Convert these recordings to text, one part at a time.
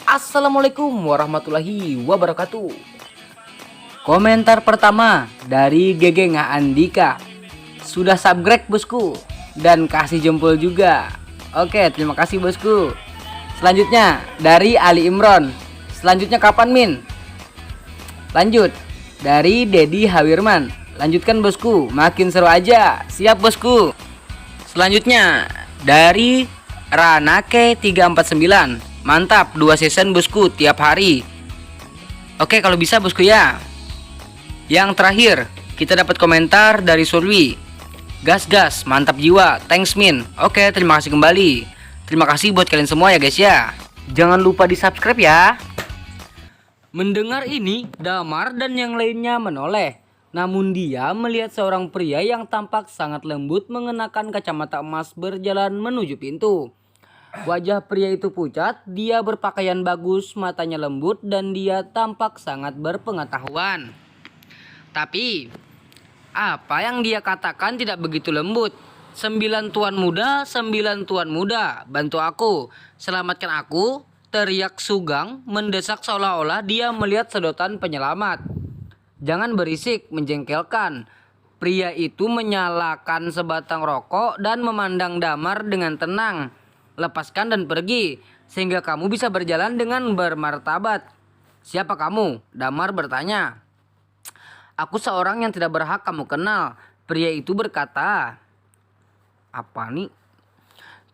Assalamualaikum warahmatullahi wabarakatuh. Komentar pertama dari GG Nga Andika. Sudah subscribe bosku dan kasih jempol juga. Oke, terima kasih bosku. Selanjutnya dari Ali Imron. Selanjutnya kapan Min? Lanjut dari Dedi Hawirman. Lanjutkan bosku, makin seru aja. Siap bosku. Selanjutnya dari Ranake 349. Mantap, 2 season bosku tiap hari. Oke, kalau bisa bosku ya. Yang terakhir, kita dapat komentar dari Surwi. Gas, mantap jiwa, thanks Min. Oke, terima kasih kembali. Terima kasih buat kalian semua ya guys ya. Jangan lupa di subscribe ya. Mendengar ini, Damar dan yang lainnya menoleh. Namun dia melihat seorang pria yang tampak sangat lembut mengenakan kacamata emas berjalan menuju pintu. Wajah pria itu pucat, dia berpakaian bagus, matanya lembut, dan dia tampak sangat berpengetahuan. Tapi apa yang dia katakan tidak begitu lembut. 9 tuan muda, bantu aku, selamatkan aku, teriak Sugeng mendesak seolah-olah dia melihat sedotan penyelamat. Jangan berisik, menjengkelkan. Pria itu menyalakan sebatang rokok dan memandang Damar dengan tenang. Lepaskan dan pergi, sehingga kamu bisa berjalan dengan bermartabat. Siapa kamu? Damar bertanya. Aku seorang yang tidak berhak kamu kenal. Pria itu berkata. Apa nih?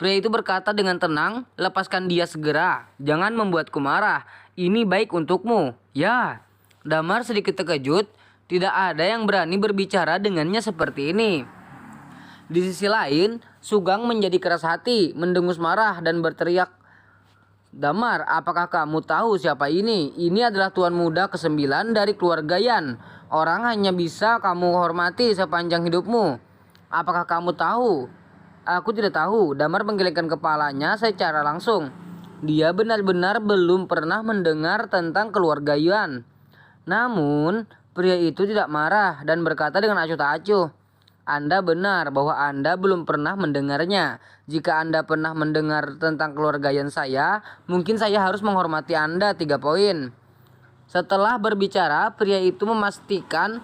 Pria itu berkata dengan tenang, lepaskan dia segera. Jangan membuatku marah. Ini baik untukmu. Ya. Damar sedikit terkejut. Tidak ada yang berani berbicara dengannya seperti ini. Di sisi lain, Sugeng menjadi keras hati, mendengus marah dan berteriak. Damar, apakah kamu tahu siapa ini? Ini adalah tuan muda ke-9 dari keluarga Yan. Orang hanya bisa kamu hormati sepanjang hidupmu. Apakah kamu tahu? Aku tidak tahu. Damar menggelengkan kepalanya secara langsung. Dia benar-benar belum pernah mendengar tentang keluarga Yan. Namun, pria itu tidak marah dan berkata dengan acuh tak acuh. Anda benar bahwa Anda belum pernah mendengarnya. Jika Anda pernah mendengar tentang keluarga Yan saya, mungkin saya harus menghormati Anda 3 poin. Setelah berbicara, pria itu memastikan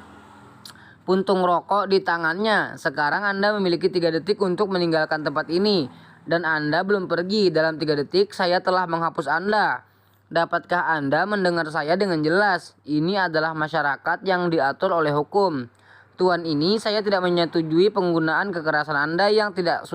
puntung rokok di tangannya. Sekarang Anda memiliki 3 detik untuk meninggalkan tempat ini. Dan Anda belum pergi. Dalam 3 detik saya telah menghapus Anda. Dapatkah Anda mendengar saya dengan jelas? Ini adalah masyarakat yang diatur oleh hukum. Tuan ini, saya tidak menyetujui penggunaan kekerasan Anda yang tidak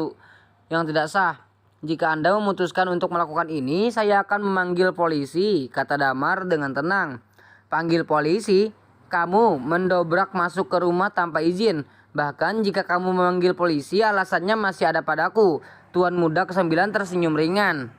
sah. Jika Anda memutuskan untuk melakukan ini, saya akan memanggil polisi, kata Damar dengan tenang. Panggil polisi? Kamu mendobrak masuk ke rumah tanpa izin. Bahkan jika kamu memanggil polisi, alasannya masih ada padaku. Tuan muda ke-9 tersenyum ringan.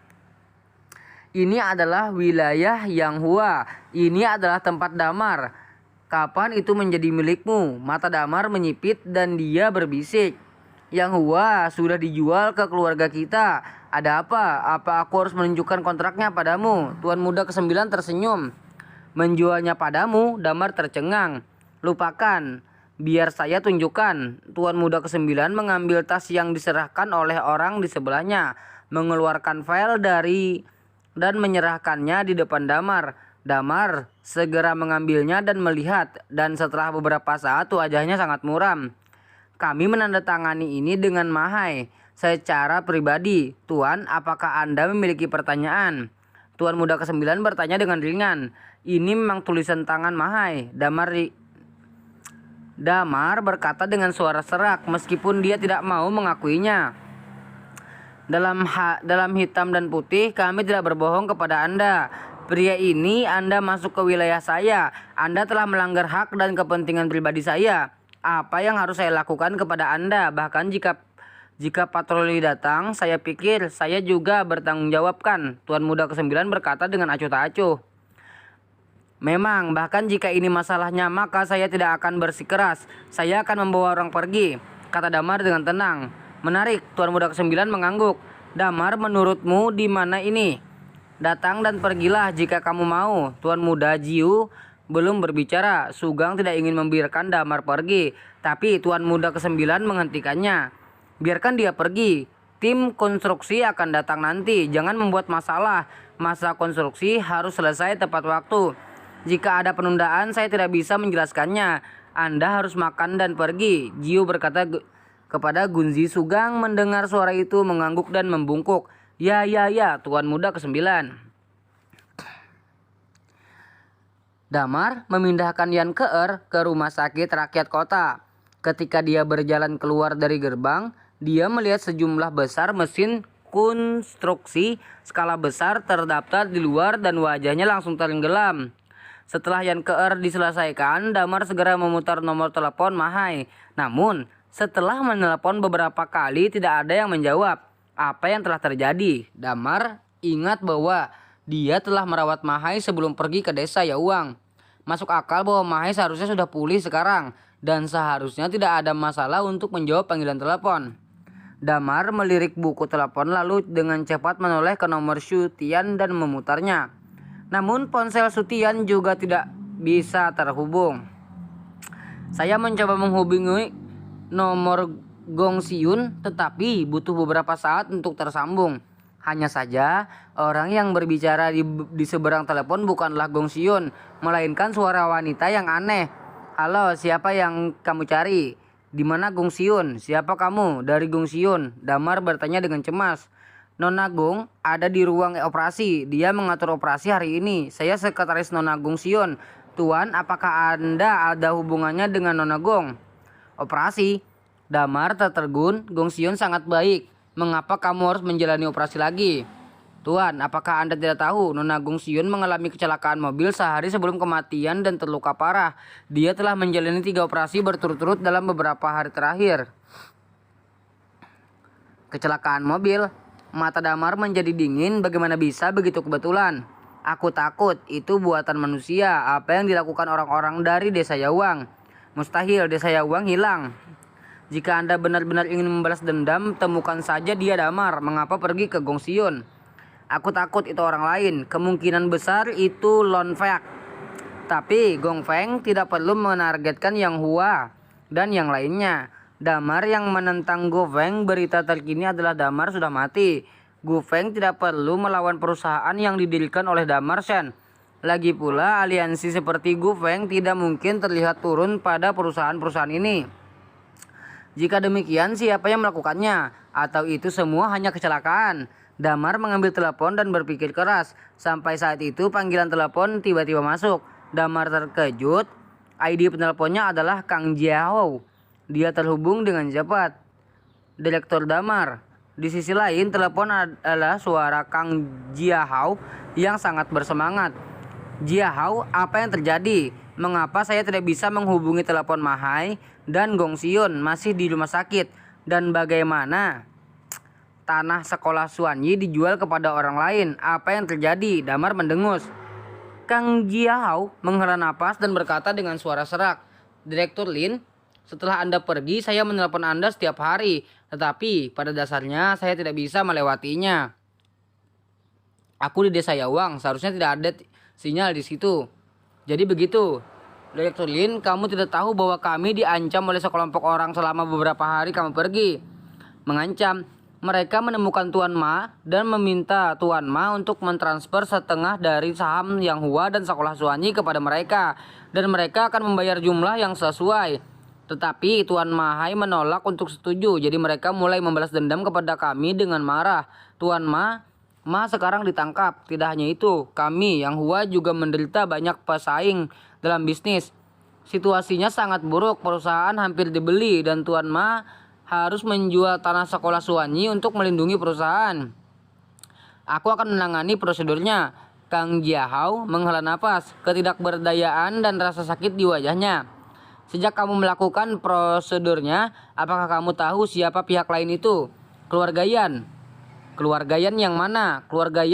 Ini adalah wilayah Yang Hua. Ini adalah tempat Damar. Kapan itu menjadi milikmu? Mata Damar menyipit dan dia berbisik. Yang Hua sudah dijual ke keluarga kita. Ada apa? Apa aku harus menunjukkan kontraknya padamu? Tuan muda ke-9 tersenyum. Menjualnya padamu? Damar tercengang. Lupakan. Biar saya tunjukkan. Tuan muda ke-9 mengambil tas yang diserahkan oleh orang di sebelahnya. Mengeluarkan file dan menyerahkannya di depan Damar. Damar segera mengambilnya dan melihat, dan setelah beberapa saat wajahnya sangat muram. Kami menandatangani ini dengan mahai. Secara pribadi, Tuan, apakah Anda memiliki pertanyaan? Tuan muda ke-9 bertanya dengan ringan. Ini memang tulisan tangan mahai. Damar berkata dengan suara serak, meskipun dia tidak mau mengakuinya. Dalam hitam dan putih, kami tidak berbohong kepada Anda. Pria ini, Anda masuk ke wilayah saya. Anda telah melanggar hak dan kepentingan pribadi saya. Apa yang harus saya lakukan kepada Anda? Bahkan jika patroli datang, saya pikir saya juga bertanggung jawabkan. Tuan muda ke-9 berkata dengan acuh tak acuh. Memang, bahkan jika ini masalahnya, maka saya tidak akan bersikeras. Saya akan membawa orang pergi, kata Damar dengan tenang. Menarik, Tuan muda ke-9 mengangguk. Damar, menurutmu di mana ini? Datang dan pergilah jika kamu mau. Tuan muda Jiu belum berbicara. Sugeng tidak ingin membiarkan Damar pergi, tapi Tuan muda ke-9 menghentikannya. Biarkan dia pergi. Tim konstruksi akan datang nanti. Jangan membuat masalah. Masa konstruksi harus selesai tepat waktu. Jika ada penundaan, saya tidak bisa menjelaskannya. Anda harus makan dan pergi. Jiu berkata kepada Gunzi. Sugang mendengar suara itu mengangguk dan membungkuk. Ya, Tuan Muda ke-9. Damar memindahkan Yan Keer ke rumah sakit rakyat kota. Ketika dia berjalan keluar dari gerbang, dia melihat sejumlah besar mesin konstruksi skala besar terdaftar di luar dan wajahnya langsung tenggelam. Setelah Yan Keer diselesaikan, Damar segera memutar nomor telepon Mahai. Namun, setelah menelepon beberapa kali tidak ada yang menjawab. Apa yang telah terjadi? Damar ingat bahwa dia telah merawat Mahai sebelum pergi ke desa Yawang. Masuk akal bahwa Mahai seharusnya sudah pulih sekarang dan seharusnya tidak ada masalah untuk menjawab panggilan telepon. Damar melirik buku telepon lalu dengan cepat menoleh ke nomor Sutian dan memutarnya. Namun ponsel Sutian juga tidak bisa terhubung. Saya mencoba menghubungi nomor Gong Siun tetapi butuh beberapa saat untuk tersambung. Hanya saja orang yang berbicara di seberang telepon bukanlah Gong Siun, melainkan suara wanita yang aneh. Halo, siapa yang kamu cari? Di mana Gong Siun? Siapa kamu? Dari Gong Siun. Damar bertanya dengan cemas. Nona Gong ada di ruang operasi. Dia mengatur operasi hari ini. Saya sekretaris Nona Gong Siun. Tuan, apakah Anda ada hubungannya dengan Nona Gong? Operasi? Damar tertegun. Gong Siun sangat baik. Mengapa kamu harus menjalani operasi lagi? Tuan, apakah Anda tidak tahu Nona Gong Siun mengalami kecelakaan mobil sehari sebelum kematian dan terluka parah. Dia telah menjalani 3 operasi berturut-turut dalam beberapa hari terakhir. Kecelakaan mobil? Mata Damar menjadi dingin. Bagaimana bisa begitu kebetulan? Aku takut itu buatan manusia. Apa yang dilakukan orang-orang dari desa Yawang? Mustahil desa Yawang hilang. Jika Anda benar-benar ingin membalas dendam, temukan saja dia Damar. Mengapa pergi ke Gong Siun? Aku takut itu orang lain. Kemungkinan besar itu Lon Fek. Tapi Gong Feng tidak perlu menargetkan Yang Hua dan yang lainnya. Damar yang menentang Gu Feng, berita terkini adalah Damar sudah mati. Gu Feng tidak perlu melawan perusahaan yang didirikan oleh Damar Shen. Lagi pula aliansi seperti Gu Feng tidak mungkin terlihat turun pada perusahaan-perusahaan ini. Jika demikian, siapa yang melakukannya? Atau itu semua hanya kecelakaan? Damar mengambil telepon dan berpikir keras. Sampai saat itu panggilan telepon tiba-tiba masuk. Damar terkejut. ID penelponnya adalah Kang Jiao. Dia terhubung dengan cepat. Direktur Damar. Di sisi lain telepon adalah suara Kang Jiao yang sangat bersemangat. Jiao, apa yang terjadi? Mengapa saya tidak bisa menghubungi telepon Mahai dan Gong Siun masih di rumah sakit? Dan bagaimana tanah sekolah Suanyi dijual kepada orang lain? Apa yang terjadi? Damar mendengus. Kang Jiao menghela napas dan berkata dengan suara serak. Direktur Lin, setelah Anda pergi saya menelpon Anda setiap hari. Tetapi pada dasarnya saya tidak bisa melewatinya. Aku di desa Yawang, seharusnya tidak ada sinyal di situ. Jadi begitu. Direktur Lin, kamu tidak tahu bahwa kami diancam oleh sekelompok orang selama beberapa hari kamu pergi. Mengancam. Mereka menemukan Tuan Ma dan meminta Tuan Ma untuk mentransfer setengah dari saham Yang Hua dan sekolah Suanyi kepada mereka. Dan mereka akan membayar jumlah yang sesuai. Tetapi Tuan Mahai menolak untuk setuju. Jadi mereka mulai membalas dendam kepada kami dengan marah. Tuan Ma sekarang ditangkap. Tidak hanya itu, kami Yang Hua juga menderita banyak pesaing dalam bisnis. Situasinya sangat buruk, perusahaan hampir dibeli dan Tuan Ma harus menjual tanah sekolah Suanyi untuk melindungi perusahaan. Aku akan menangani prosedurnya. Kang Jiao menghela napas, ketidakberdayaan dan rasa sakit di wajahnya. Sejak kamu melakukan prosedurnya, apakah kamu tahu siapa pihak lain itu? Keluarga Yan. Keluarga Yan yang mana? Keluarga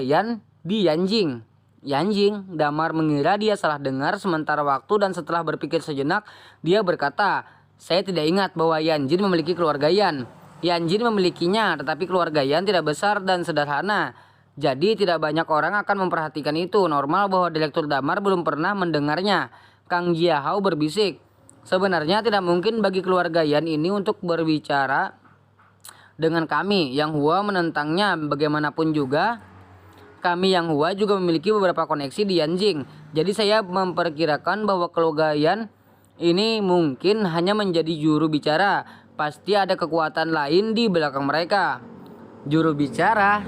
Yan di Yanjing. Yanjing. Damar mengira dia salah dengar sementara waktu dan setelah berpikir sejenak, dia berkata, saya tidak ingat bahwa Yanjin memiliki keluarga Yan. Yanjin memilikinya, tetapi keluarga Yan tidak besar dan sederhana. Jadi tidak banyak orang akan memperhatikan itu. Normal bahwa Direktur Damar belum pernah mendengarnya. Kang Jiao berbisik. Sebenarnya tidak mungkin bagi keluarga Yan ini untuk berbicara dengan kami. Yang Hua menentangnya. Bagaimanapun juga, kami Yang Hua juga memiliki beberapa koneksi di Yanjing. Jadi saya memperkirakan bahwa Kelogayan ini mungkin hanya menjadi juru bicara. Pasti ada kekuatan lain di belakang mereka. Juru bicara.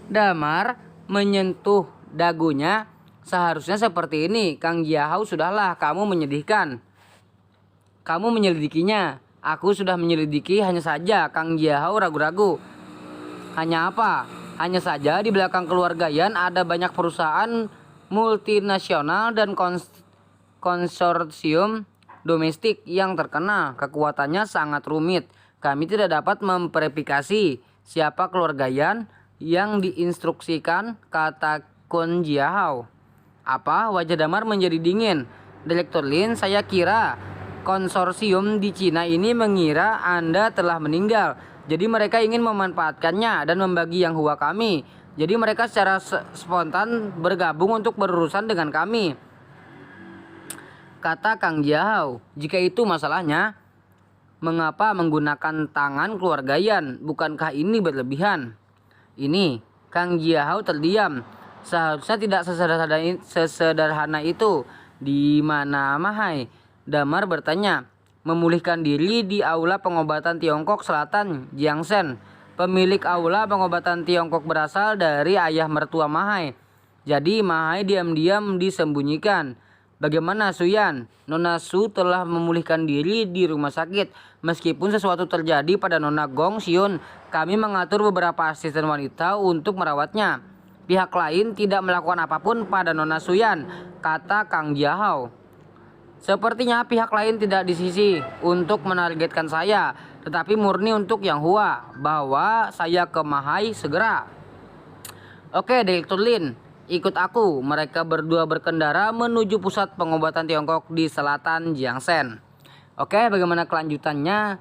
Damar menyentuh dagunya. Seharusnya seperti ini. Kang Jiahao, sudahlah, kamu menyedihkan. Kamu menyelidikinya. Aku sudah menyelidiki, hanya saja Kang Jiahao ragu-ragu. Hanya apa? Hanya saja di belakang keluarga Yan ada banyak perusahaan multinasional dan konsorsium domestik yang terkena. Kekuatannya sangat rumit. Kami tidak dapat memverifikasi siapa keluarga Yan yang diinstruksikan, kata Kun Jiahao. Apa? Wajah Damar menjadi dingin. Direktur Lin, saya kira konsorsium di Cina ini mengira Anda telah meninggal. Jadi mereka ingin memanfaatkannya dan membagi Yang Hua kami. Jadi mereka secara spontan bergabung untuk berurusan dengan kami, kata Kang Jiahao. Jika itu masalahnya, mengapa menggunakan tangan keluarga Yan? Bukankah ini berlebihan? Ini, Kang Jiahao terdiam. Seharusnya tidak sesederhana itu. Di mana Mahai? Damar bertanya. Memulihkan diri di aula pengobatan Tiongkok Selatan, Jiangsen. Pemilik aula pengobatan Tiongkok berasal dari ayah mertua Mahai. Jadi Mahai diam-diam disembunyikan. Bagaimana Suyan? Nona Su telah memulihkan diri di rumah sakit. Meskipun sesuatu terjadi pada Nona Gong Xiun, kami mengatur beberapa asisten wanita untuk merawatnya. Pihak lain tidak melakukan apapun pada Nona Suyan, kata Kang Jiahao. Sepertinya pihak lain tidak di sisi untuk menargetkan saya, tetapi murni untuk Yang Hua. Bawa saya ke Mahai segera. Oke, Direktur Lin, ikut aku. Mereka berdua berkendara menuju pusat pengobatan Tiongkok di selatan Jiangsen. Oke, bagaimana kelanjutannya?